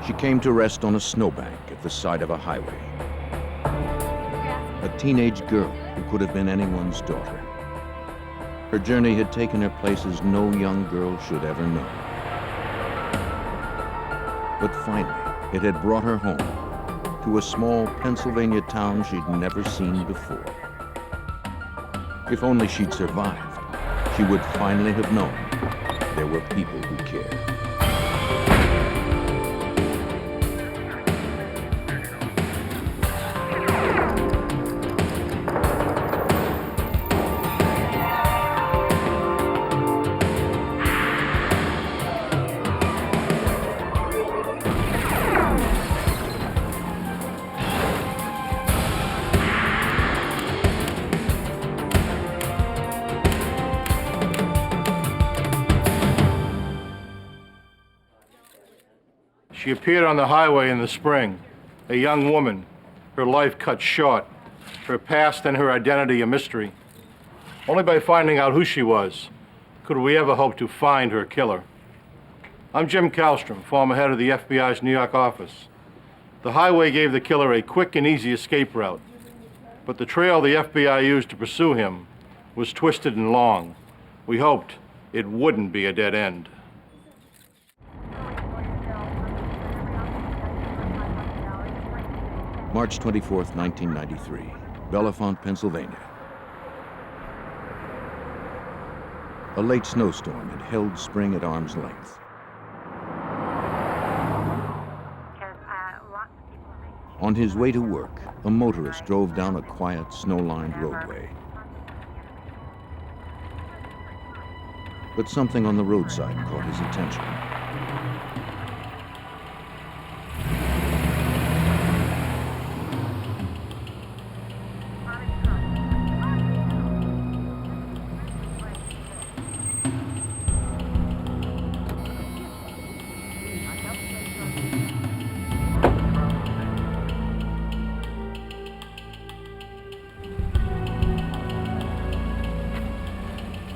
She came to rest on a snowbank at the side of a highway. A teenage girl who could have been anyone's daughter. Her journey had taken her places no young girl should ever know. But finally, it had brought her home to a small Pennsylvania town she'd never seen before. If only she'd survived, she would finally have known there were people who cared. She appeared on the highway in the spring, a young woman, her life cut short, her past and her identity a mystery. Only by finding out who she was could we ever hope to find her killer. I'm Jim Kallstrom, former head of the FBI's New York office. The highway gave the killer a quick and easy escape route, but the trail the FBI used to pursue him was twisted and long. We hoped it wouldn't be a dead end. March 24th, 1993, Bellefonte, Pennsylvania. A late snowstorm had held spring at arm's length. On his way to work, a motorist drove down a quiet, snow-lined roadway. But something on the roadside caught his attention.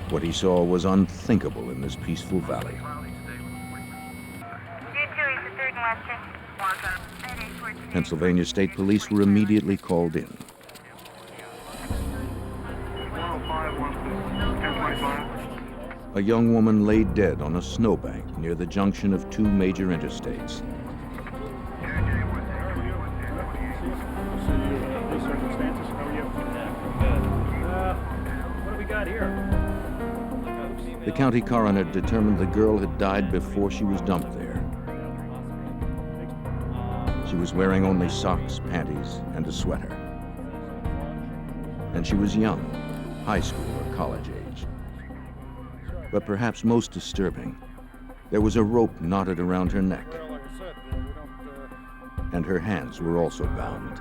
What he saw was unthinkable in this peaceful valley. Pennsylvania State Police were immediately called in. A young woman lay dead on a snowbank near the junction of two major interstates. What do we got here? The county coroner determined the girl had died before she was dumped there. She was wearing only socks, panties, and a sweater. And she was young, high school or college age. But perhaps most disturbing, there was a rope knotted around her neck. And her hands were also bound.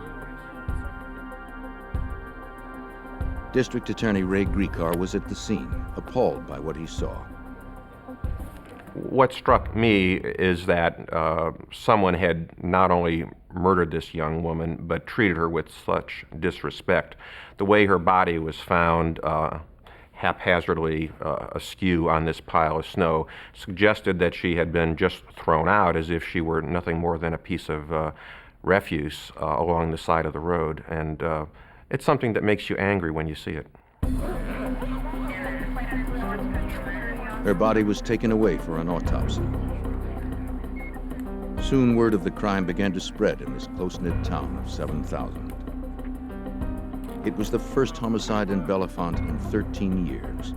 District Attorney Ray Griecar was at the scene, appalled by what he saw. What struck me is that someone had not only murdered this young woman, but treated her with such disrespect. The way her body was found haphazardly askew on this pile of snow suggested that she had been just thrown out as if she were nothing more than a piece of refuse along the side of the road. And it's something that makes you angry when you see it. Her body was taken away for an autopsy. Soon word of the crime began to spread in this close-knit town of 7,000. It was the first homicide in Bellefonte in 13 years.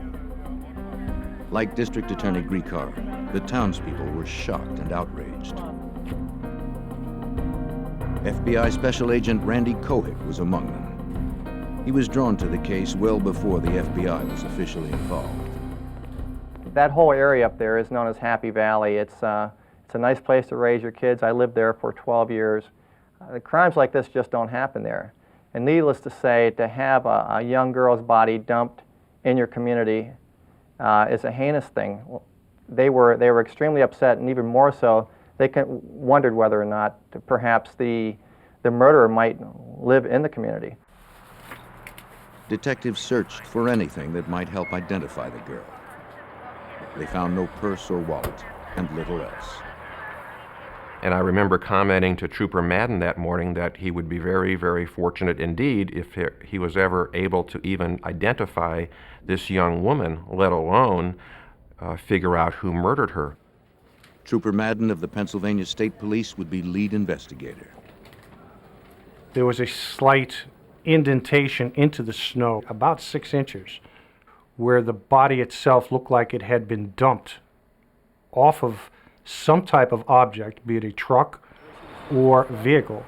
Like District Attorney Griecar, the townspeople were shocked and outraged. FBI Special Agent Randy Kohik was among them. He was drawn to the case well before the FBI was officially involved. That whole area up there is known as Happy Valley. It's a nice place to raise your kids. I lived there for 12 years. Crimes like this just don't happen there. And needless to say, to have a young girl's body dumped in your community is a heinous thing. They were extremely upset, and even more so, they wondered whether or not perhaps the murderer might live in the community. Detectives searched for anything that might help identify the girl. They found no purse or wallet, and little else. And I remember commenting to Trooper Madden that morning that he would be very, very fortunate indeed if he was ever able to even identify this young woman, let alone figure out who murdered her. Trooper Madden of the Pennsylvania State Police would be lead investigator. There was a slight indentation into the snow, about 6 inches, where the body itself looked like it had been dumped off of some type of object, be it a truck or vehicle,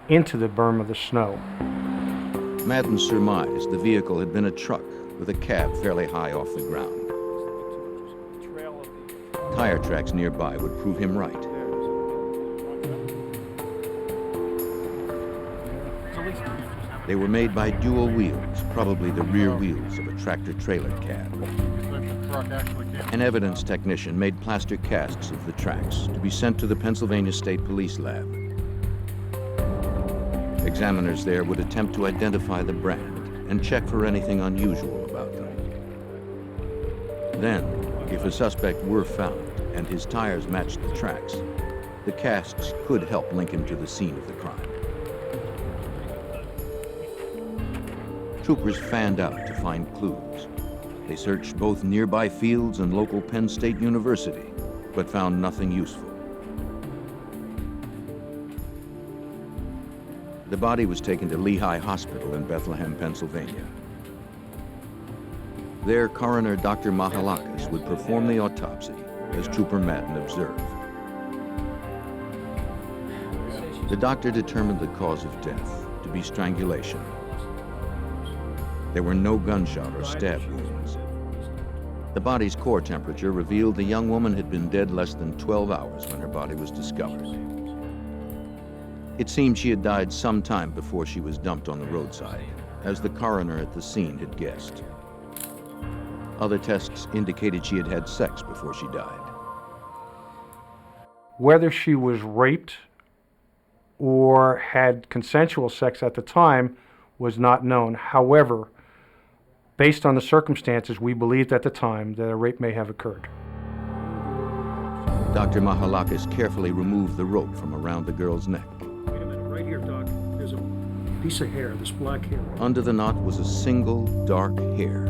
into the berm of the snow. Madden surmised the vehicle had been a truck with a cab fairly high off the ground. Tire tracks nearby would prove him right. They were made by dual wheels, probably the rear wheels of a tractor-trailer cab. An evidence technician made plaster casts of the tracks to be sent to the Pennsylvania State Police lab. Examiners there would attempt to identify the brand and check for anything unusual about them. Then, if a suspect were found and his tires matched the tracks, the casts could help link him to the scene of the crime. Troopers fanned out to find clues. They searched both nearby fields and local Penn State University, but found nothing useful. The body was taken to Lehigh Hospital in Bethlehem, Pennsylvania. There, coroner Dr. Mahalakis would perform the autopsy, as Trooper Madden observed. The doctor determined the cause of death to be strangulation. There were no gunshot or stab wounds. The body's core temperature revealed the young woman had been dead less than 12 hours when her body was discovered. It seemed she had died some time before she was dumped on the roadside, as the coroner at the scene had guessed. Other tests indicated she had had sex before she died. Whether she was raped or had consensual sex at the time was not known. However, based on the circumstances, we believed at the time that a rape may have occurred. Dr. Mahalakis carefully removed the rope from around the girl's neck. Wait a minute, right here, Doc. There's a piece of hair, this black hair. Under the knot was a single dark hair.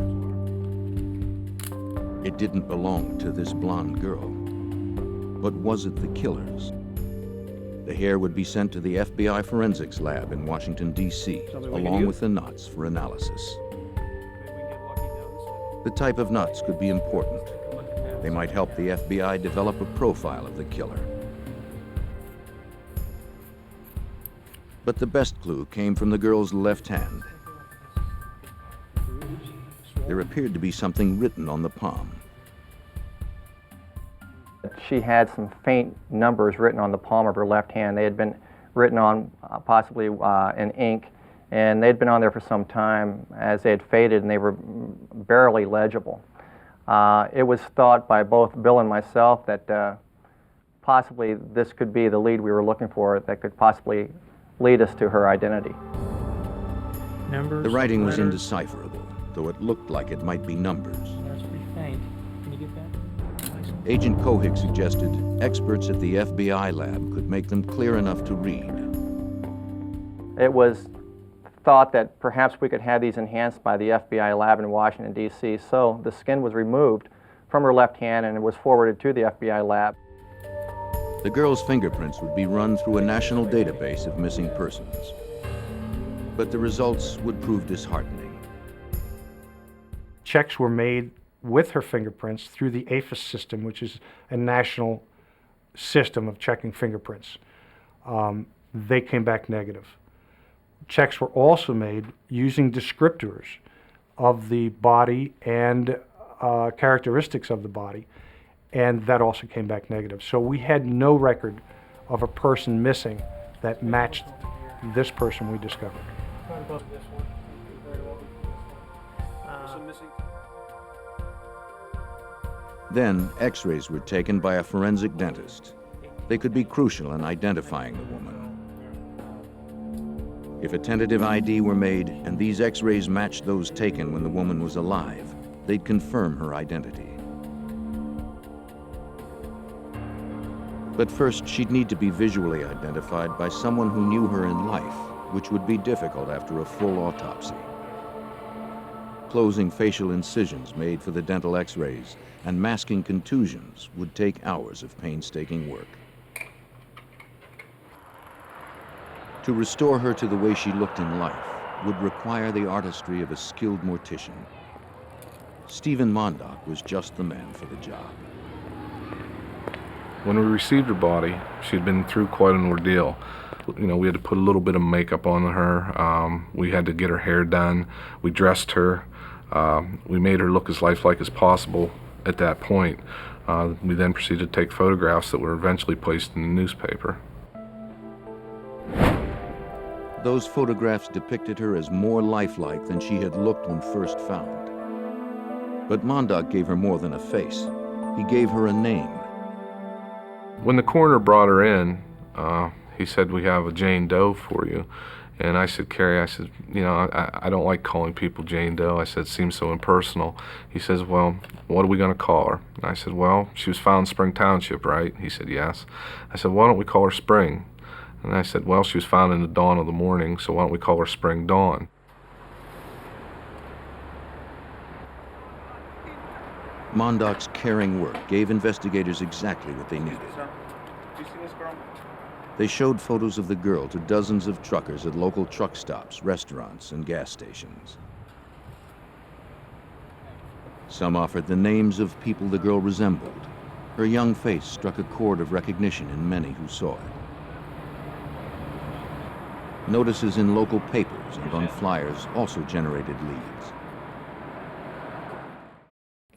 It didn't belong to this blonde girl. But was it the killer's? The hair would be sent to the FBI forensics lab in Washington, D.C., along with the knots for analysis. The type of knots could be important. They might help the FBI develop a profile of the killer. But the best clue came from the girl's left hand. There appeared to be something written on the palm. She had some faint numbers written on the palm of her left hand. They had been written on possibly in ink, and they'd been on there for some time as they had faded, and they were barely legible. It was thought by both Bill and myself that possibly this could be the lead we were looking for that could possibly lead us to her identity. Numbers, The writing was letters. indecipherable, though it looked like it might be numbers. That's pretty faint. Can you get that? Agent Kohig suggested experts at the FBI lab could make them clear enough to read. It was thought that perhaps we could have these enhanced by the FBI lab in Washington, D.C., so the skin was removed from her left hand and it was forwarded to the FBI lab. The girl's fingerprints would be run through a national database of missing persons. But the results would prove disheartening. Checks were made with her fingerprints through the APHIS system, which is a national system of checking fingerprints. They came back negative. Checks were also made using descriptors of the body and characteristics of the body, and that also came back negative. So we had no record of a person missing that matched this person we discovered. Then, x-rays were taken by a forensic dentist. They could be crucial in identifying the woman. If a tentative ID were made and these x-rays matched those taken when the woman was alive, they'd confirm her identity. But first, she'd need to be visually identified by someone who knew her in life, which would be difficult after a full autopsy. Closing facial incisions made for the dental x-rays and masking contusions would take hours of painstaking work. To restore her to the way she looked in life would require the artistry of a skilled mortician. Stephen Mondock was just the man for the job. When we received her body, she'd been through quite an ordeal. You know, we had to put a little bit of makeup on her. We had to get her hair done. We dressed her. We made her look as lifelike as possible at that point. We then proceeded to take photographs that were eventually placed in the newspaper. Those photographs depicted her as more lifelike than she had looked when first found. But Mondock gave her more than a face. He gave her a name. When the coroner brought her in, he said, "We have a Jane Doe for you." And I said, "Carrie," I said, "you know, I don't like calling people Jane Doe." I said, "It seems so impersonal." He says, "Well, what are we going to call her?" And I said, "Well, she was found in Spring Township, right?" He said, "Yes." I said, "Why don't we call her Spring?" And I said, "Well, she was found in the dawn of the morning, so why don't we call her Spring Dawn?" Mondock's caring work gave investigators exactly what they needed. They showed photos of the girl to dozens of truckers at local truck stops, restaurants, and gas stations. Some offered the names of people the girl resembled. Her young face struck a chord of recognition in many who saw it. Notices in local papers and on flyers also generated leads.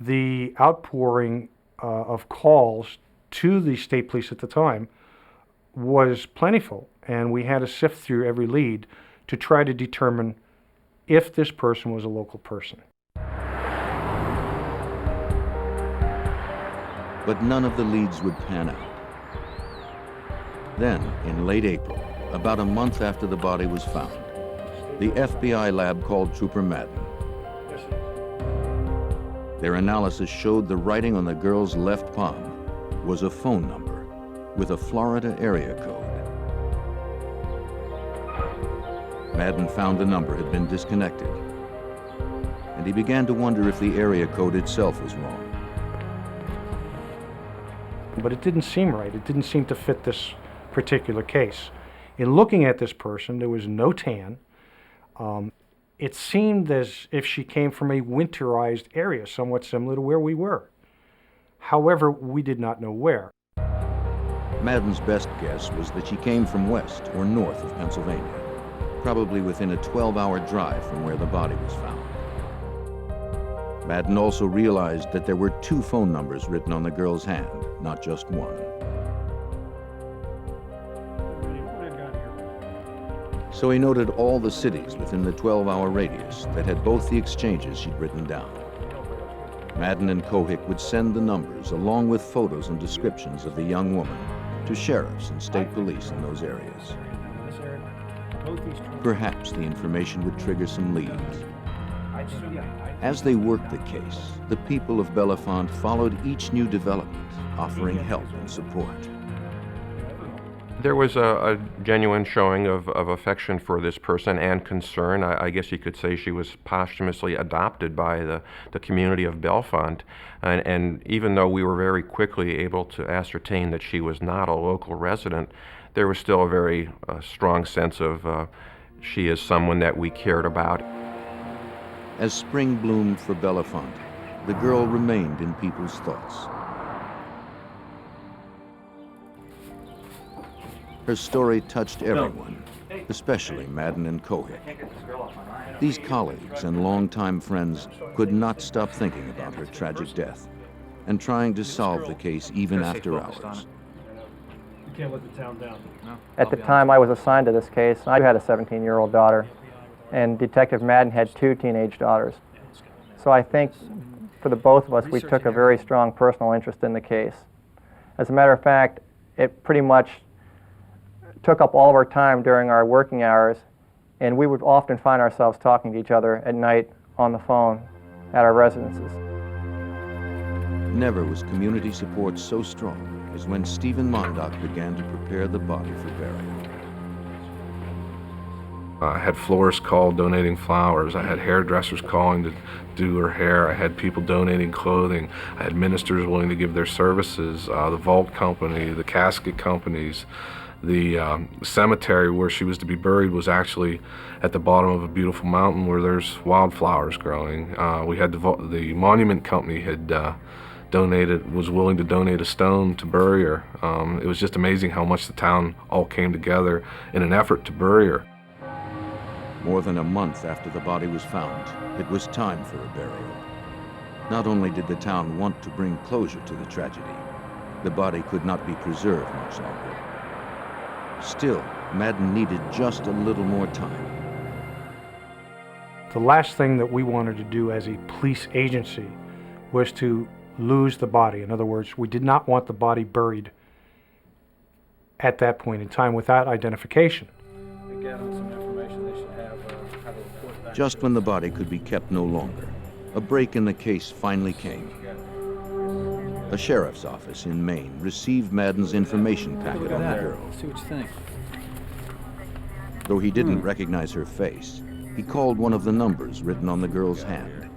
The outpouring of calls to the state police at the time was plentiful, and we had to sift through every lead to try to determine if this person was a local person. But none of the leads would pan out. Then, in late April, about a month after the body was found, the FBI lab called Trooper Madden. Their analysis showed the writing on the girl's left palm was a phone number with a Florida area code. Madden found the number had been disconnected, and he began to wonder if the area code itself was wrong. But it didn't seem right. It didn't seem to fit this particular case. In looking at this person, there was no tan. It seemed as if she came from a winterized area, somewhat similar to where we were. However, we did not know where. Madden's best guess was that she came from west or north of Pennsylvania, probably within a 12-hour drive from where the body was found. Madden also realized that there were 2 phone numbers written on the girl's hand, not just one. So he noted all the cities within the 12-hour radius that had both the exchanges she'd written down. Madden and Cohick would send the numbers along with photos and descriptions of the young woman to sheriffs and state police in those areas. Perhaps the information would trigger some leads. As they worked the case, the people of Bellefonte followed each new development, offering help and support. There was a genuine showing of affection for this person and concern. I guess you could say she was posthumously adopted by the community of Bellefonte. And even though we were very quickly able to ascertain that she was not a local resident, there was still a very strong sense of she is someone that we cared about. As spring bloomed for Bellefonte, the girl remained in people's thoughts. Her story touched everyone, especially Madden and Cohick. These colleagues and longtime friends could not stop thinking about her tragic death and trying to solve the case even after hours. You can't let the town down. At the time I was assigned to this case, I had a 17-year-old daughter, and Detective Madden had 2 teenage daughters. So I think for the both of us, we took a very strong personal interest in the case. As a matter of fact, it pretty much took up all of our time during our working hours, and we would often find ourselves talking to each other at night on the phone at our residences. Never was community support so strong is when Stephen Mondock began to prepare the body for burial. I had florists call donating flowers. I had hairdressers calling to do her hair. I had people donating clothing. I had ministers willing to give their services, the vault company, the casket companies. The cemetery where she was to be buried was actually at the bottom of a beautiful mountain where there's wildflowers growing. We had the monument company had was willing to donate a stone to bury her. It was just amazing how much the town all came together in an effort to bury her. More than a month after the body was found, it was time for a burial. Not only did the town want to bring closure to the tragedy, the body could not be preserved much longer. Still, Madden needed just a little more time. The last thing that we wanted to do as a police agency was to lose the body. In other words, we did not want the body buried at that point in time without identification. Just when the body could be kept no longer, a break in the case finally came. A sheriff's office in Maine received Madden's information packet on the girl. See what you think. Though he didn't recognize her face, he called one of the numbers written on the girl's hand.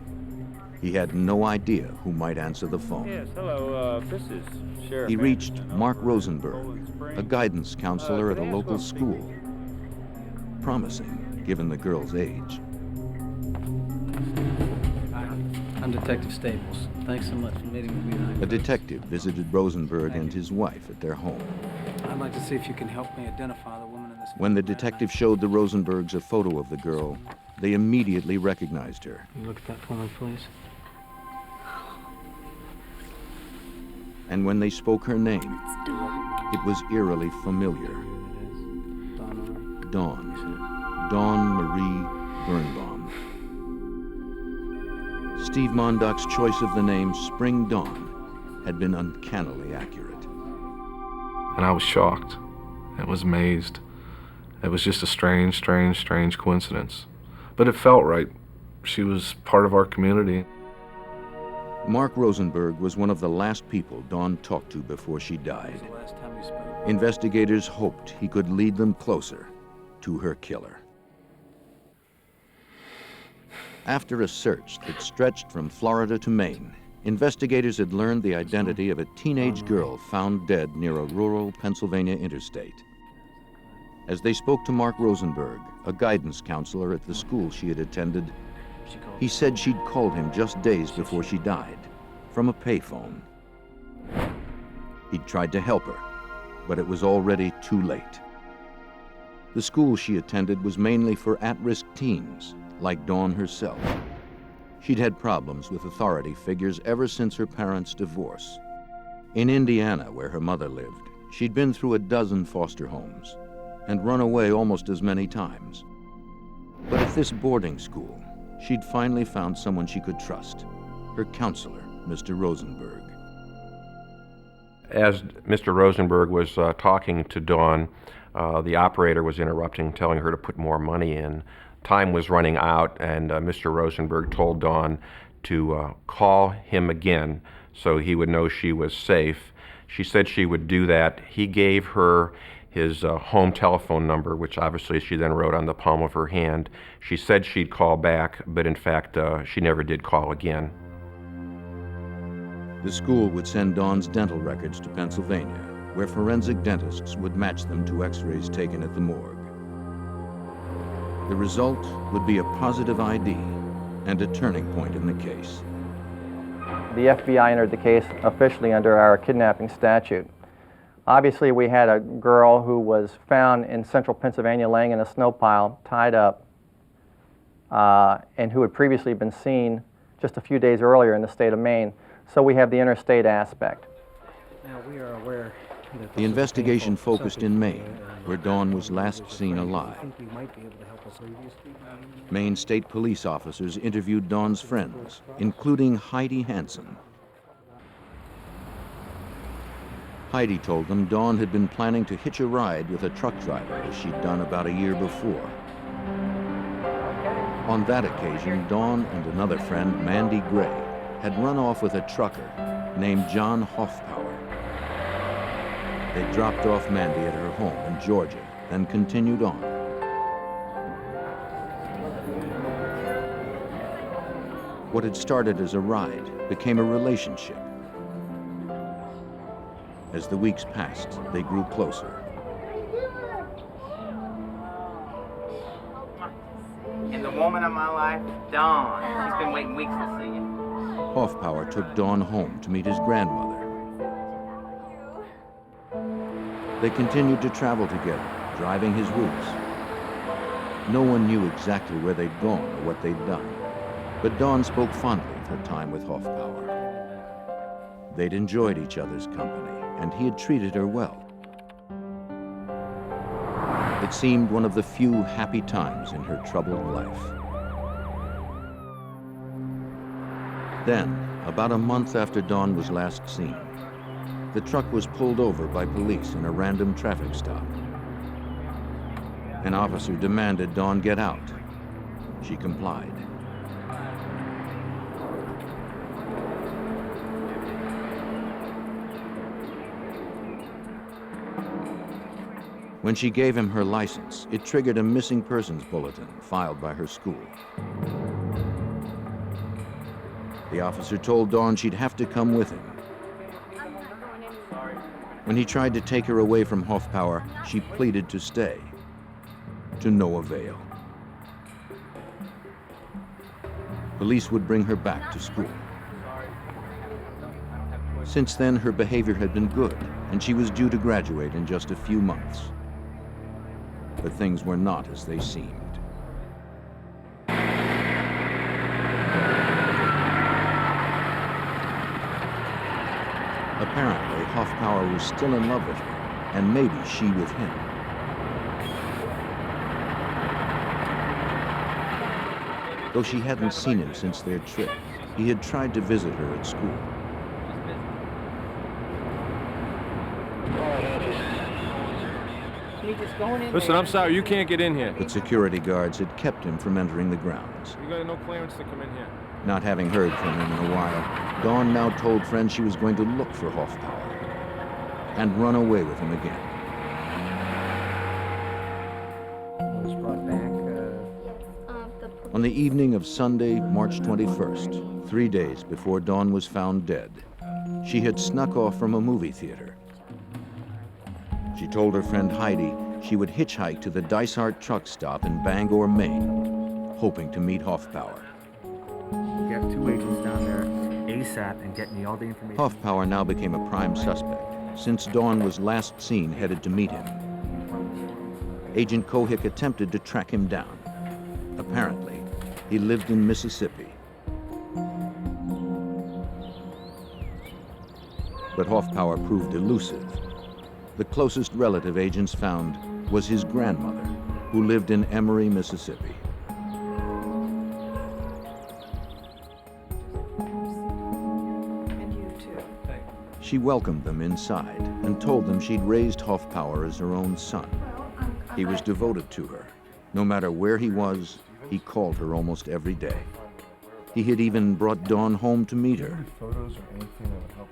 He had no idea who might answer the phone. Yes, hello, this is Sheriff. He reached Mark Rosenberg, a guidance counselor at a local school. Promising, given the girl's age. I'm Detective Staples. Thanks so much for meeting with me tonight. A detective visited Rosenberg and his wife at their home. I'd like to see if you can help me identify the woman in this. When the detective showed the Rosenbergs a photo of the girl, they immediately recognized her. Can you look at that for me, please? And when they spoke her name, it was eerily familiar. Dawn Marie Birnbaum. Steve Mondock's choice of the name Spring Dawn had been uncannily accurate. And I was shocked. I was amazed. It was just a strange coincidence. But it felt right. She was part of our community. Mark Rosenberg was one of the last people Dawn talked to before she died. Investigators hoped he could lead them closer to her killer. After a search that stretched from Florida to Maine, investigators had learned the identity of a teenage girl found dead near a rural Pennsylvania interstate. As they spoke to Mark Rosenberg, a guidance counselor at the school she had attended, he said she'd called him just days before she died, from a payphone. He'd tried to help her, but it was already too late. The school she attended was mainly for at-risk teens, like Dawn herself. She'd had problems with authority figures ever since her parents' divorce. In Indiana, where her mother lived, she'd been through a dozen foster homes and run away almost as many times. But at this boarding school, she'd finally found someone she could trust, her counselor, Mr. Rosenberg. As Mr. Rosenberg was talking to Dawn, the operator was interrupting, telling her to put more money in. Time was running out, and Mr. Rosenberg told Dawn to call him again so he would know she was safe. She said she would do that. He gave her his home telephone number, which obviously she then wrote on the palm of her hand. She said she'd call back, but in fact, she never did call again. The school would send Dawn's dental records to Pennsylvania, where forensic dentists would match them to x-rays taken at the morgue. The result would be a positive ID and a turning point in the case. The FBI entered the case officially under our kidnapping statute. Obviously, we had a girl who was found in central Pennsylvania laying in a snow pile, tied up, and who had previously been seen just a few days earlier in the state of Maine. So we have the interstate aspect. Now, we are aware that The investigation focused in Maine, where Dawn was last seen alive. Maine State Police officers interviewed Dawn's friends, including Heidi Hansen. Heidi told them Dawn had been planning to hitch a ride with a truck driver, as she'd done about a year before. On that occasion, Dawn and another friend, Mandy Gray, had run off with a trucker named John Hoffpower. They dropped off Mandy at her home in Georgia, then continued on. What had started as a ride became a relationship. As the weeks passed, they grew closer. And the woman of my life, Dawn. She's been waiting weeks to see you. Hoffpower took Dawn home to meet his grandmother. They continued to travel together, driving his routes. No one knew exactly where they'd gone or what they'd done, but Dawn spoke fondly of her time with Hoffpower. They'd enjoyed each other's company, and he had treated her well. It seemed one of the few happy times in her troubled life. Then, about a month after Dawn was last seen, the truck was pulled over by police in a random traffic stop. An officer demanded Dawn get out. She complied. When she gave him her license, it triggered a missing persons bulletin filed by her school. The officer told Dawn she'd have to come with him. When he tried to take her away from Hoffpower, she pleaded to stay, to no avail. Police would bring her back to school. Since then, her behavior had been good, and she was due to graduate in just a few months. But things were not as they seemed. Apparently, Hoffpower was still in love with her, and maybe she with him. Though she hadn't seen him since their trip, he had tried to visit her at school. Listen, I'm sorry, you can't get in here. But security guards had kept him from entering the grounds. You got no clearance to come in here. Not having heard from him in a while, Dawn now told friends she was going to look for Hoffpower and run away with him again. On the evening of Sunday, March 21st, 3 days before Dawn was found dead, she had snuck off from a movie theater. She told her friend Heidi she would hitchhike to the Dysart truck stop in Bangor, Maine, hoping to meet Hoffpower. Get 2 agents down there ASAP and get me all the information. Hoffpower now became a prime suspect, since Dawn was last seen headed to meet him. Agent Kohick attempted to track him down. Apparently, he lived in Mississippi. But Hoffpower proved elusive. The closest relative agents found was his grandmother, who lived in Emory, Mississippi. She welcomed them inside and told them she'd raised Hoffpower as her own son. He was devoted to her. No matter where he was, he called her almost every day. He had even brought Dawn home to meet her.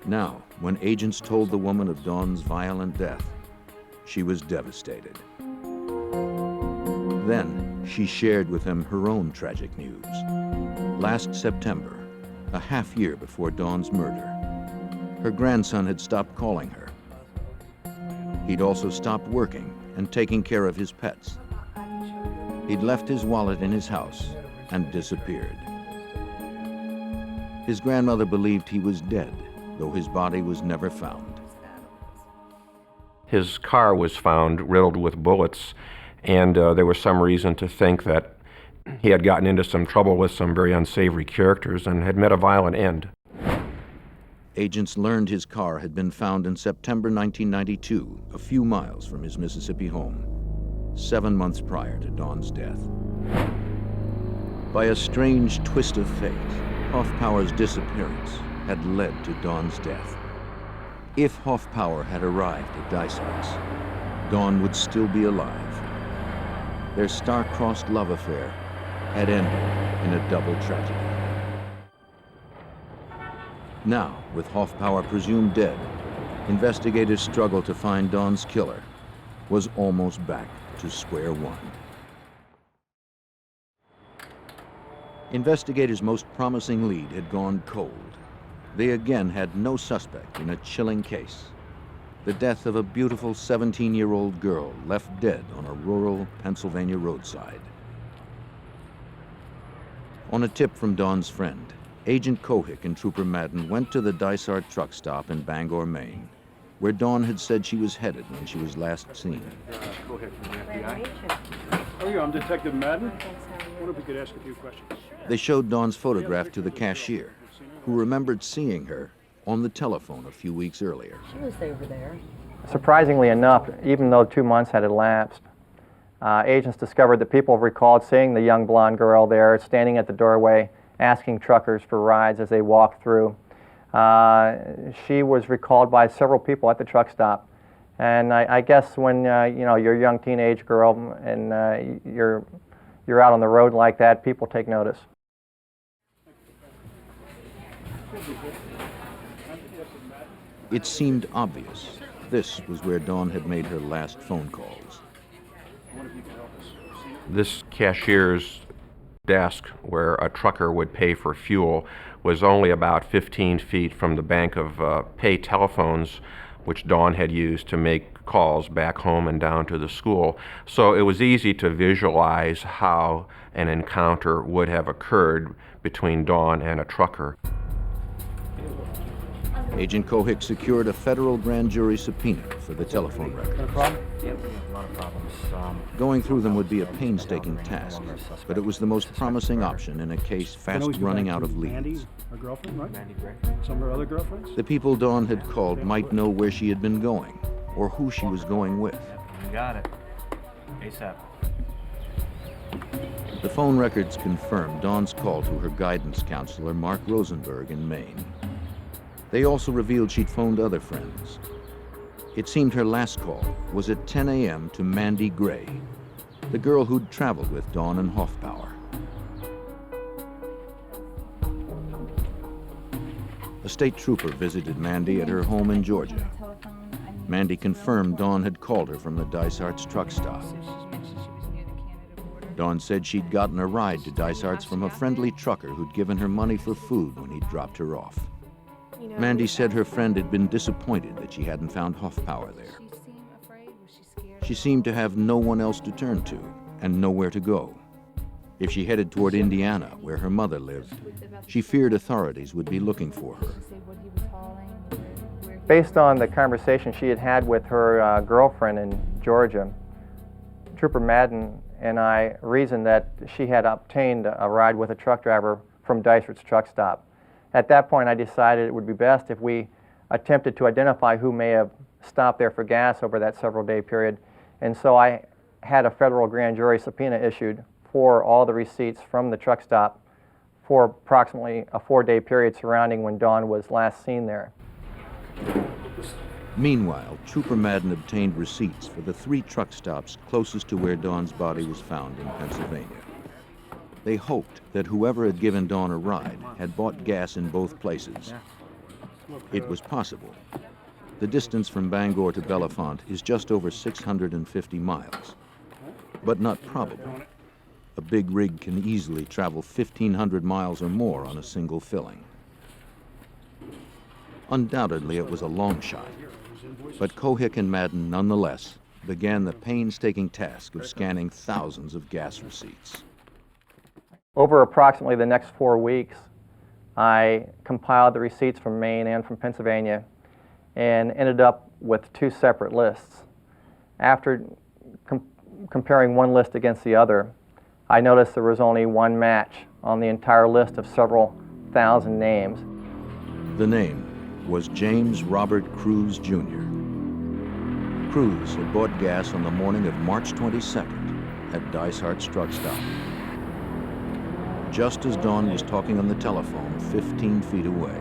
Now, when agents told the woman of Dawn's violent death, she was devastated. Then, she shared with him her own tragic news. Last September, a half year before Dawn's murder, her grandson had stopped calling her. He'd also stopped working and taking care of his pets. He'd left his wallet in his house and disappeared. His grandmother believed he was dead, though his body was never found. His car was found riddled with bullets, and there was some reason to think that he had gotten into some trouble with some very unsavory characters and had met a violent end. Agents learned his car had been found in September 1992, a few miles from his Mississippi home, 7 months prior to Dawn's death. By a strange twist of fate, Hoffpower's disappearance had led to Dawn's death. If Hoffpower had arrived at Dysart's, Dawn would still be alive. Their star-crossed love affair had ended in a double tragedy. Now, with Hoffpower presumed dead, investigators' struggle to find Dawn's killer was almost back to square one. Investigators' most promising lead had gone cold. They again had no suspect in a chilling case: the death of a beautiful 17-year-old girl left dead on a rural Pennsylvania roadside. On a tip from Dawn's friend, Agent Cohick and Trooper Madden went to the Dysart truck stop in Bangor, Maine, where Dawn had said she was headed when she was last seen. Cohick from the FBI. How are you? I'm Detective Madden. I wonder if we could ask a few questions. They showed Dawn's photograph to the cashier, who remembered seeing her on the telephone a few weeks earlier. She was over there. Surprisingly enough, even though 2 months had elapsed, agents discovered that people recalled seeing the young blonde girl there standing at the doorway asking truckers for rides as they walked through. She was recalled by several people at the truck stop. And I guess when you know, you're a young teenage girl and you're out on the road like that, people take notice. It seemed obvious this was where Dawn had made her last phone calls. This cashier's desk, where a trucker would pay for fuel, was only about 15 feet from the bank of pay telephones which Dawn had used to make calls back home and down to the school. So it was easy to visualize how an encounter would have occurred between Dawn and a trucker. Agent Cohick secured a federal grand jury subpoena for the telephone records. Got a problem? Yep, we have a lot of problems. Going through them would be a painstaking task, but it was the most promising option in a case fast running out of leads. Mandy, her girlfriend, right? Mandy Gray. Some of her other girlfriends? The people Dawn had called might know where she had been going or who she was going with. You got it. ASAP. The phone records confirmed Dawn's call to her guidance counselor, Mark Rosenberg, in Maine. They also revealed she'd phoned other friends. It seemed her last call was at 10 a.m. to Mandy Gray, the girl who'd traveled with Dawn and Hoffbauer. A state trooper visited Mandy at her home in Georgia. Mandy confirmed Dawn had called her from the Dysart's truck stop. Dawn said she'd gotten a ride to Dysart's from a friendly trucker who'd given her money for food when he'd dropped her off. Mandy said her friend had been disappointed that she hadn't found Hoffbauer there. She seemed to have no one else to turn to and nowhere to go. If she headed toward Indiana, where her mother lived, she feared authorities would be looking for her. Based on the conversation she had had with her girlfriend in Georgia, Trooper Madden and I reasoned that she had obtained a ride with a truck driver from Dysart's truck stop. At that point, I decided it would be best if we attempted to identify who may have stopped there for gas over that several-day period. And so I had a federal grand jury subpoena issued for all the receipts from the truck stop for approximately a 4-day period surrounding when Dawn was last seen there. Meanwhile, Trooper Madden obtained receipts for the 3 truck stops closest to where Dawn's body was found in Pennsylvania. They hoped that whoever had given Dawn a ride had bought gas in both places. It was possible. The distance from Bangor to Bellefonte is just over 650 miles, but not probable. A big rig can easily travel 1,500 miles or more on a single filling. Undoubtedly, it was a long shot, but Cohick and Madden nonetheless began the painstaking task of scanning thousands of gas receipts. Over approximately the next 4 weeks, I compiled the receipts from Maine and from Pennsylvania and ended up with 2 separate lists. After comparing one list against the other, I noticed there was only one match on the entire list of several thousand names. The name was James Robert Cruz Jr. Cruz had bought gas on the morning of March 22nd at Dysart's truck stop, just as Dawn was talking on the telephone 15 feet away.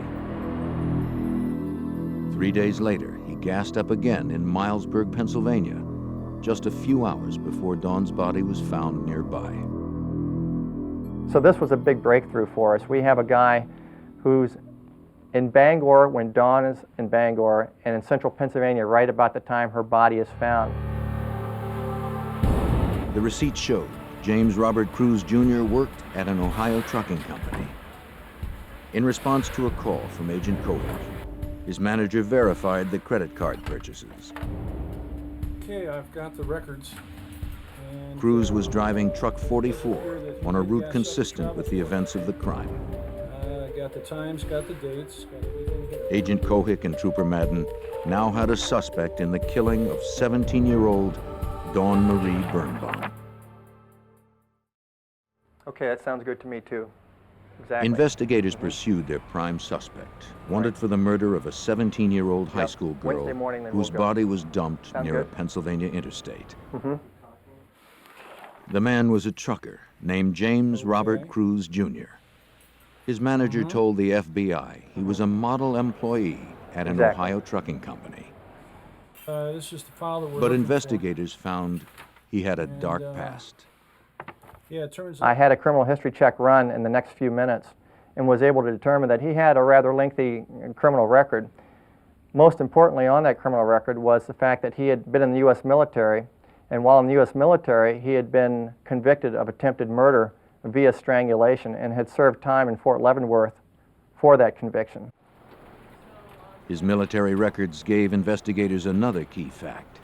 3 days later, he gassed up again in Milesburg, Pennsylvania, just a few hours before Dawn's body was found nearby. So this was a big breakthrough for us. We have a guy who's in Bangor, when Dawn is in Bangor, and in central Pennsylvania right about the time her body is found. The receipt showed James Robert Cruz Jr. worked at an Ohio trucking company. In response to a call from Agent Kohler, his manager verified the credit card purchases. Okay, I've got the records. And, Cruz was driving truck 44 on a route consistent with the events of the crime. Got the times, got the dates, got everything here. Agent Kohik and Trooper Madden now had a suspect in the killing of 17-year-old Dawn Marie Birnbaum. Okay, that sounds good to me too. Exactly. Investigators pursued their prime suspect, wanted for the murder of a 17-year-old high school girl Wednesday morning, then whose we'll go. body was dumped Sound near a good? Pennsylvania interstate. Mm-hmm. The man was a trucker named James Robert Cruz Jr. His manager told the FBI he was a model employee at an Exactly. Ohio trucking company. This is the file that we're But looking investigators found he had a dark And, past. for. Yeah, it turns I out. had a criminal history check run in the next few minutes and was able to determine that he had a rather lengthy criminal record. Most importantly on that criminal record was the fact that he had been in the U.S. military, and while in the U.S. military, he had been convicted of attempted murder via strangulation and had served time in Fort Leavenworth for that conviction. His military records gave investigators another key fact.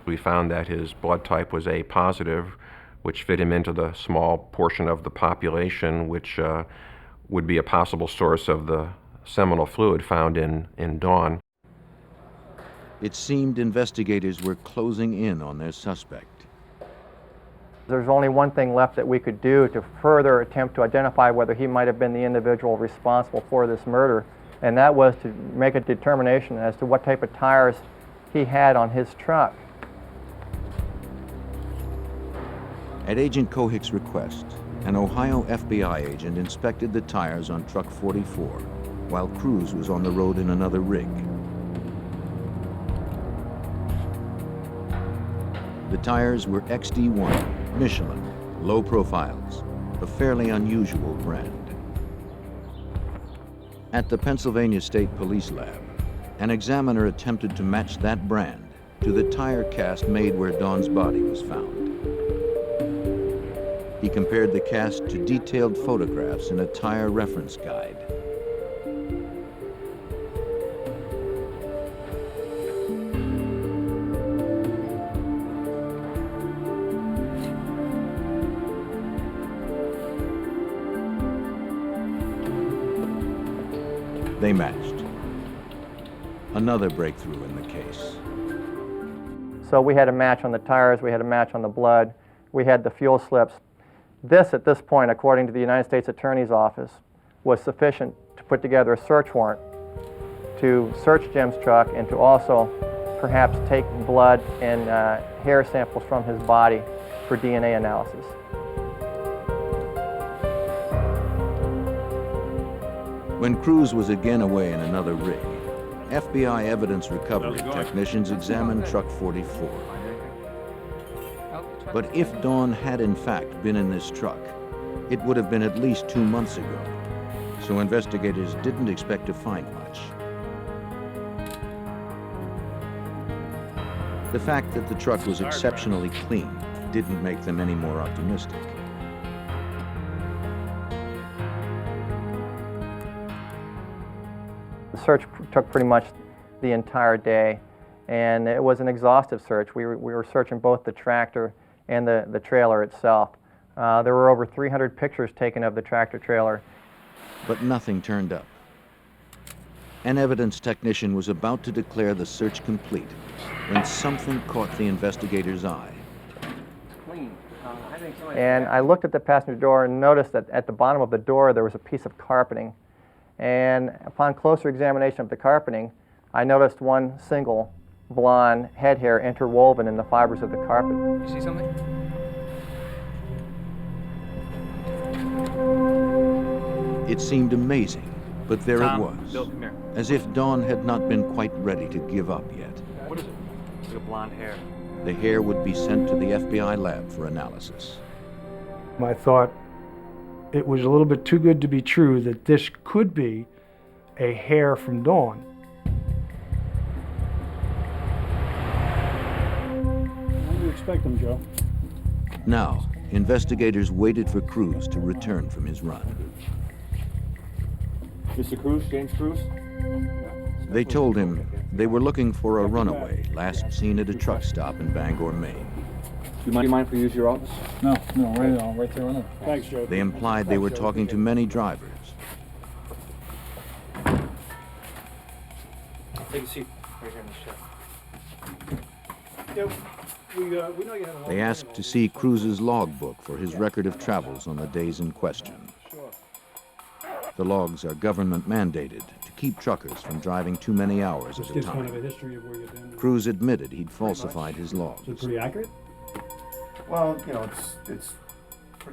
We found that his blood type was A positive, which fit him into the small portion of the population which would be a possible source of the seminal fluid found in Dawn. It seemed investigators were closing in on their suspect. There's only one thing left that we could do to further attempt to identify whether he might have been the individual responsible for this murder, and that was to make a determination as to what type of tires he had on his truck. At Agent Kohik's request, an Ohio FBI agent inspected the tires on truck 44 while Cruz was on the road in another rig. The tires were XD1, Michelin, low profiles, a fairly unusual brand. At the Pennsylvania State Police Lab, an examiner attempted to match that brand to the tire cast made where Dawn's body was found. He compared the cast to detailed photographs in a tire reference guide. They matched. Another breakthrough in the case. So we had a match on the tires, we had a match on the blood, we had the fuel slips. This, at this point, according to the United States Attorney's Office, was sufficient to put together a search warrant to search Jim's truck and to also perhaps take blood and hair samples from his body for DNA analysis. When Cruz was again away in another rig, FBI evidence recovery technicians examined truck 44. But if Dawn had in fact been in this truck, it would have been at least 2 months ago, so investigators didn't expect to find much. The fact that the truck was exceptionally clean didn't make them any more optimistic. The search took pretty much the entire day, and it was an exhaustive search. We were searching both the tractor and the trailer itself. There were over 300 pictures taken of the tractor trailer. But nothing turned up. An evidence technician was about to declare the search complete when something caught the investigator's eye. And I looked at the passenger door and noticed that at the bottom of the door there was a piece of carpeting. And upon closer examination of the carpeting, I noticed one single blonde head hair interwoven in the fibers of the carpet. You see something? It seemed amazing, but there it was, Bill, come here. as if Dawn had not been quite ready to give up yet. What is it? It's like a blonde hair. The hair would be sent to the FBI lab for analysis. I thought it was a little bit too good to be true that this could be a hair from Dawn. When do you expect them, Joe? Now, investigators waited for Cruz to return from his run. Mr. Cruz, James Cruz? They told him they were looking for a runaway last seen at a truck stop in Bangor, Maine. Do you mind if we use your office? No, right there on it. Thanks, Joe. They implied they were talking to many drivers. Take a seat right here in the shed. Yeah, we know you had a long They asked to see Cruz's logbook for his record of travels on the days in question. Sure. The logs are government mandated to keep truckers from driving too many hours at a Gives kind of a time. history of where you've been. Cruz admitted he'd falsified his Is it logs. pretty accurate? Well, you know, it's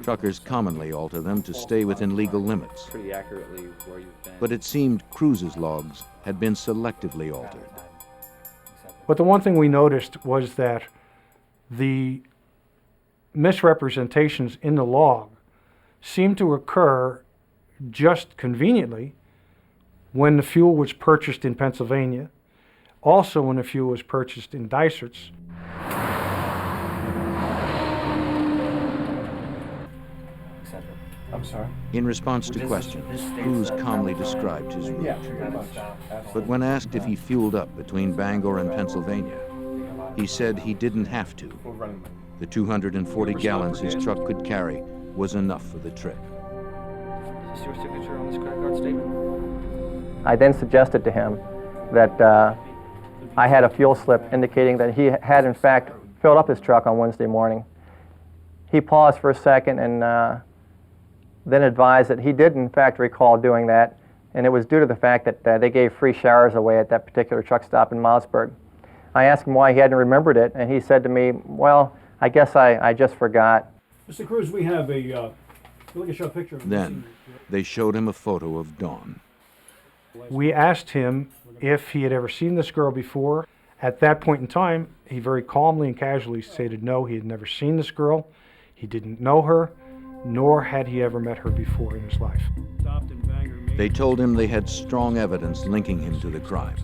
Truckers commonly alter them to stay within legal limits. Pretty accurately where you've been. But it seemed Cruz's logs had been selectively altered. But the one thing we noticed was that the misrepresentations in the log seemed to occur just conveniently when the fuel was purchased in Pennsylvania, also when the fuel was purchased in Dyserts. I'm sorry. In response to questions, Cruz calmly described his route. Yeah, pretty much. But when asked if he fueled up between Bangor and Pennsylvania, he said he didn't have to. The 240 gallons his truck could carry was enough for the trip. Is this your signature on this credit card statement? I then suggested to him that I had a fuel slip indicating that he had in fact filled up his truck on Wednesday morning. He paused for a second and then advised that he did in fact recall doing that, and it was due to the fact that they gave free showers away at that particular truck stop in Mossburg. I asked him why he hadn't remembered it, and he said to me, well, I guess I just forgot. Mr. Cruz, we have a, look at your picture. Then they showed him a photo of Dawn. We asked him if he had ever seen this girl before. At that point in time, he very calmly and casually stated no, he had never seen this girl, he didn't know her, nor had he ever met her before in his life. They told him they had strong evidence linking him to the crime.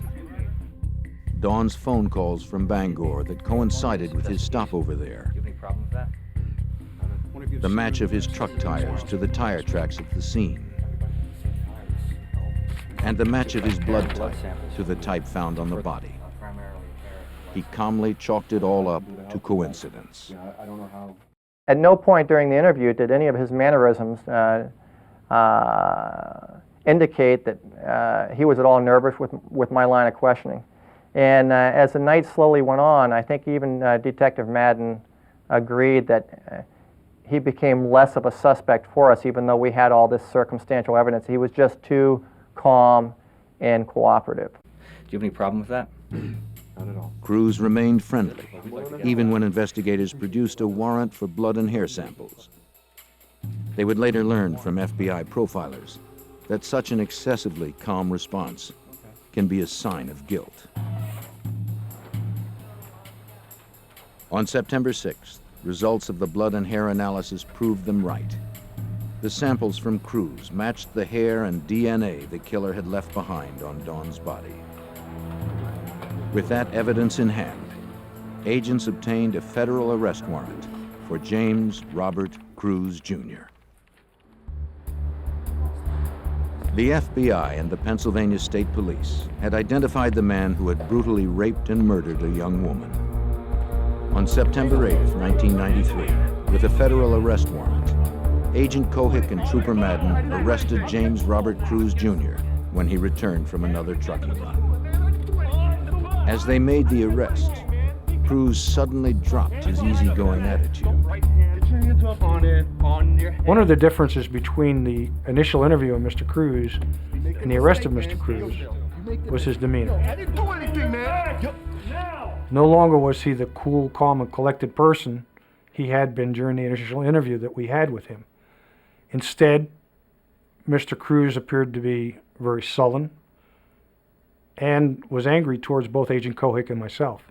Dawn's phone calls from Bangor that coincided with his stopover there. Do you have any problem with that? The match of his truck tires to the tire tracks at the scene. And the match of his blood type to the type found on the body. He calmly chalked it all up to coincidence. I don't know how. At no point during the interview did any of his mannerisms indicate that he was at all nervous with my line of questioning. And as the night slowly went on, I think even Detective Madden agreed that he became less of a suspect for us, even though we had all this circumstantial evidence. He was just too calm and cooperative. Do you have any problem with that? Not at all. Cruz remained friendly, even when investigators produced a warrant for blood and hair samples. They would later learn from FBI profilers that such an excessively calm response can be a sign of guilt. On September 6th, results of the blood and hair analysis proved them right. The samples from Cruz matched the hair and DNA the killer had left behind on Dawn's body. With that evidence in hand, agents obtained a federal arrest warrant for James Robert Cruz, Jr. The FBI and the Pennsylvania State Police had identified the man who had brutally raped and murdered a young woman. On September 8, 1993, with a federal arrest warrant, Agent Kohick and Trooper Madden arrested James Robert Cruz, Jr. when he returned from another trucking run. As they made the arrest, Cruz suddenly dropped his easygoing attitude. One of the differences between the initial interview of Mr. Cruz and the arrest of Mr. Cruz was his demeanor. No longer was he the cool, calm, and collected person he had been during the initial interview that we had with him. Instead, Mr. Cruz appeared to be very sullen and was angry towards both Agent Kohick and myself.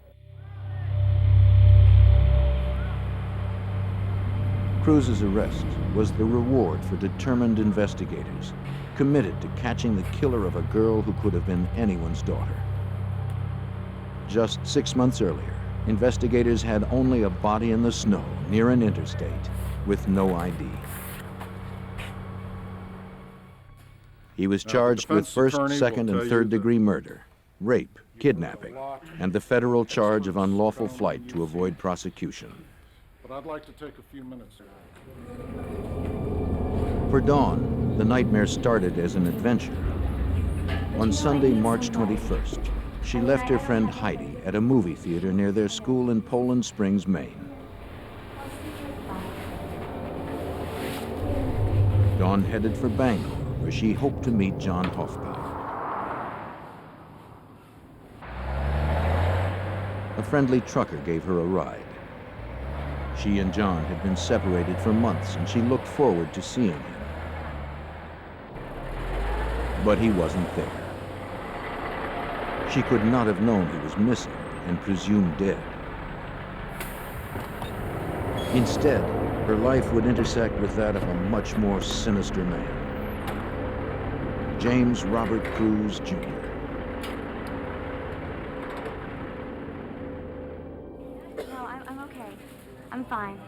Cruz's arrest was the reward for determined investigators, committed to catching the killer of a girl who could have been anyone's daughter. Just 6 months earlier, investigators had only a body in the snow near an interstate with no ID. He was charged with first, second, and third-degree murder, rape, kidnapping, and the federal charge of unlawful flight to avoid prosecution. But I'd like to take a few minutes. For Dawn, the nightmare started as an adventure. On Sunday, March 21st, she left her friend Heidi at a movie theater near their school in Poland Springs, Maine. Dawn headed for Bangor, where she hoped to meet John Hoffman. A friendly trucker gave her a ride. She and John had been separated for months, and she looked forward to seeing him. But he wasn't there. She could not have known he was missing and presumed dead. Instead, her life would intersect with that of a much more sinister man, James Robert Cruz, Jr. No, I'm okay. I'm fine.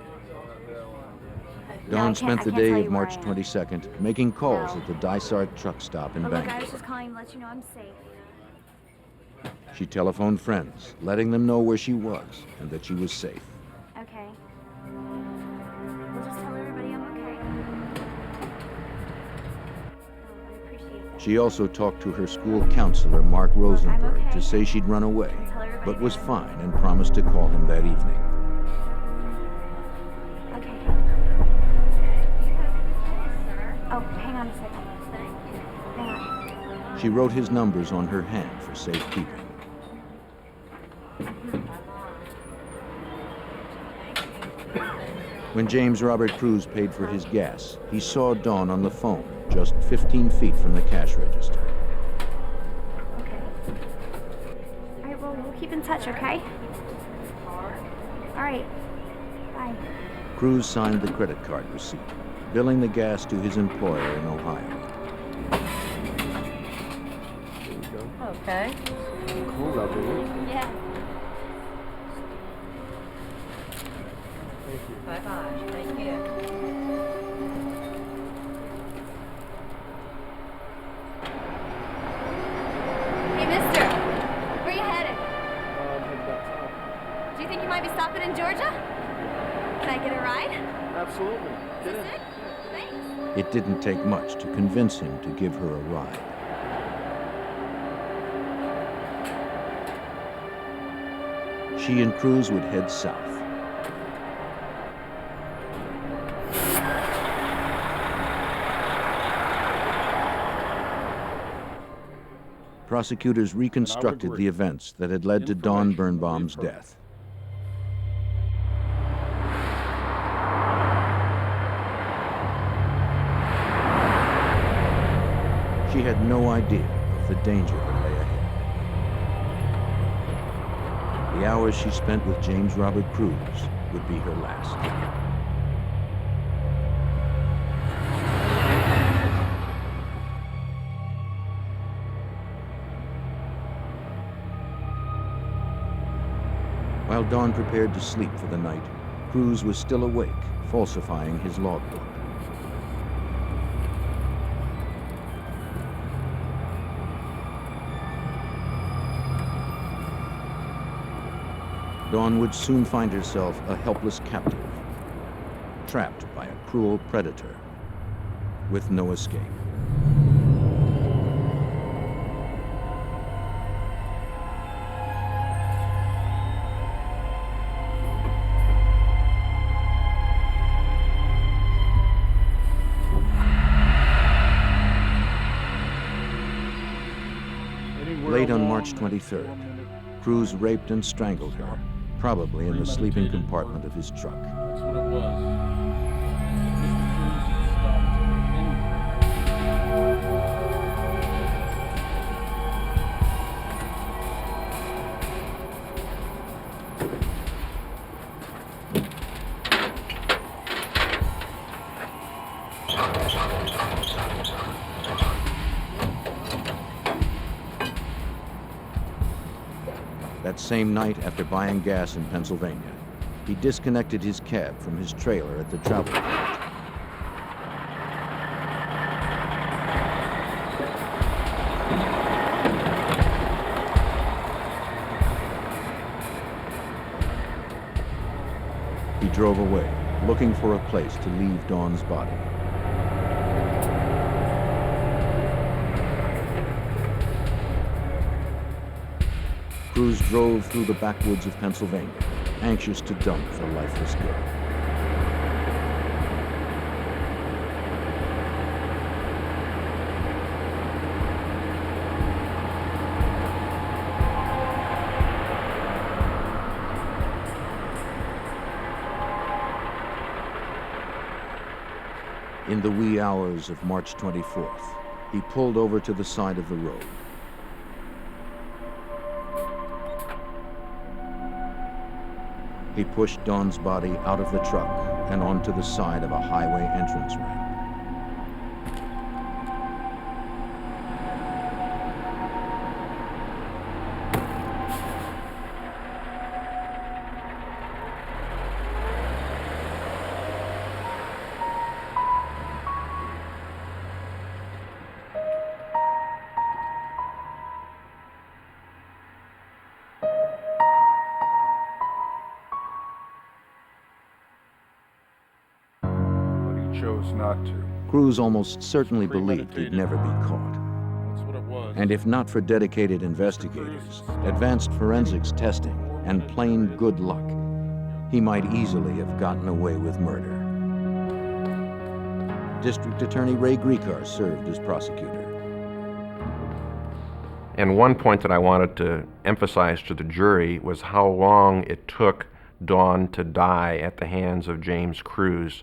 Dawn spent the day of March 22nd making calls at the Dysart truck stop in Look, I Bangor. was just calling to let you know I'm safe. She telephoned friends, letting them know where she was and that she was safe. Okay. We'll just tell everybody I'm okay. Oh, I appreciate it. She also talked to her school counselor, Mark Rosenberg, to say she'd run away, but was fine and promised to call him that evening. Okay. Oh, hang on a second. Hang on. She wrote his numbers on her hand for safekeeping. When James Robert Cruz paid for his gas, he saw Dawn on the phone, just 15 feet from the cash register. Okay. All right, well, we'll keep in touch, okay? All right. Bye. Cruz signed the credit card receipt, billing the gas to his employer in Ohio. Okay. Cool out there. Yeah. Bye-bye. Thank you. Hey, mister. Where you headed? Do you think you might be stopping in Georgia? Can I get a ride? Absolutely. Get in. Thanks. It didn't take much to convince him to give her a ride. She and Cruz would head south. Prosecutors reconstructed the events that had led to Dawn Birnbaum's death. She had no idea of the danger that lay ahead. The hours she spent with James Robert Cruz would be her last. While Dawn prepared to sleep for the night, Cruz was still awake, falsifying his logbook. Dawn would soon find herself a helpless captive, trapped by a cruel predator, with no escape. Late on March 23rd, Cruz raped and strangled her, probably in the sleeping compartment of his truck. That's what it was. That same night, after buying gas in Pennsylvania, he disconnected his cab from his trailer at the travel point. He drove away, looking for a place to leave Dawn's body. Cruz drove through the backwoods of Pennsylvania, anxious to dump the lifeless girl. In the wee hours of March 24th, he pulled over to the side of the road. He pushed Dawn's body out of the truck and onto the side of a highway entrance ramp. Not to. Cruz almost certainly believed he'd never be caught. That's what it was. And if not for dedicated investigators, advanced forensics testing, and plain good luck, he might easily have gotten away with murder. District Attorney Ray Griecar served as prosecutor. And one point that I wanted to emphasize to the jury was how long it took Dawn to die at the hands of James Cruz.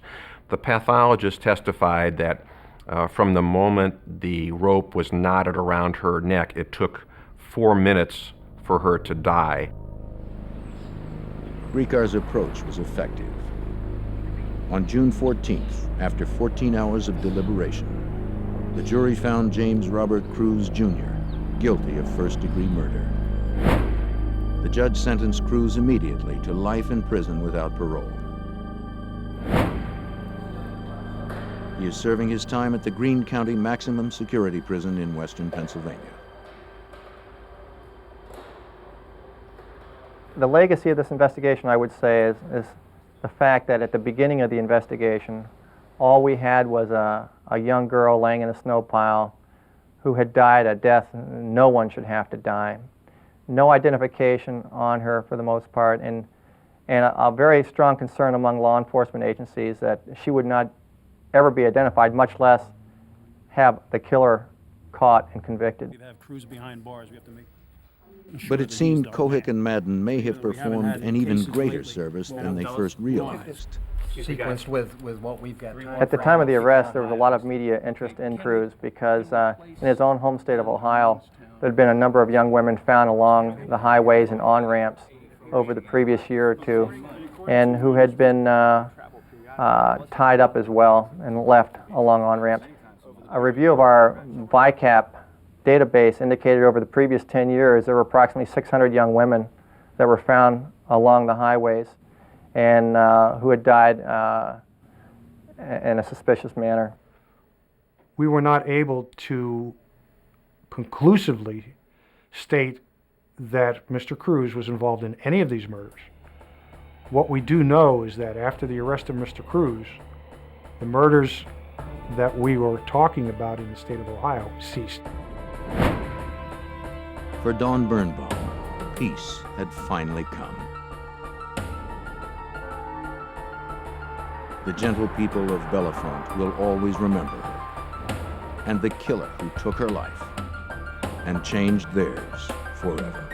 The pathologist testified that from the moment the rope was knotted around her neck, it took 4 minutes for her to die. Griecar's approach was effective. On June 14th, after 14 hours of deliberation, the jury found James Robert Cruz, Jr. guilty of first-degree murder. The judge sentenced Cruz immediately to life in prison without parole. He is serving his time at the Greene County Maximum Security Prison in western Pennsylvania. The legacy of this investigation, I would say, is the fact that at the beginning of the investigation, all we had was a young girl laying in a snow pile who had died a death no one should have to die. No identification on her for the most part, and a very strong concern among law enforcement agencies that she would not ever be identified, much less have the killer caught and convicted. We have Cruz behind bars. We have to make sure But it that seemed he's done right. Cohick and Madden may have We haven't performed had an even cases greater lately. service Well, than they tell us first why. realized. Sequenced with what we've got. At the time of the arrest, there was a lot of media interest in Cruz because in his own home state of Ohio, there had been a number of young women found along the highways and on-ramps over the previous year or two, and who had been tied up as well and left along on-ramps. A review of our VICAP database indicated over the previous 10 years there were approximately 600 young women that were found along the highways and who had died in a suspicious manner. We were not able to conclusively state that Mr. Cruz was involved in any of these murders. What we do know is that after the arrest of Mr. Cruz, the murders that we were talking about in the state of Ohio ceased. For Dawn Birnbaum, peace had finally come. The gentle people of Bellefonte will always remember her, and the killer who took her life and changed theirs forever.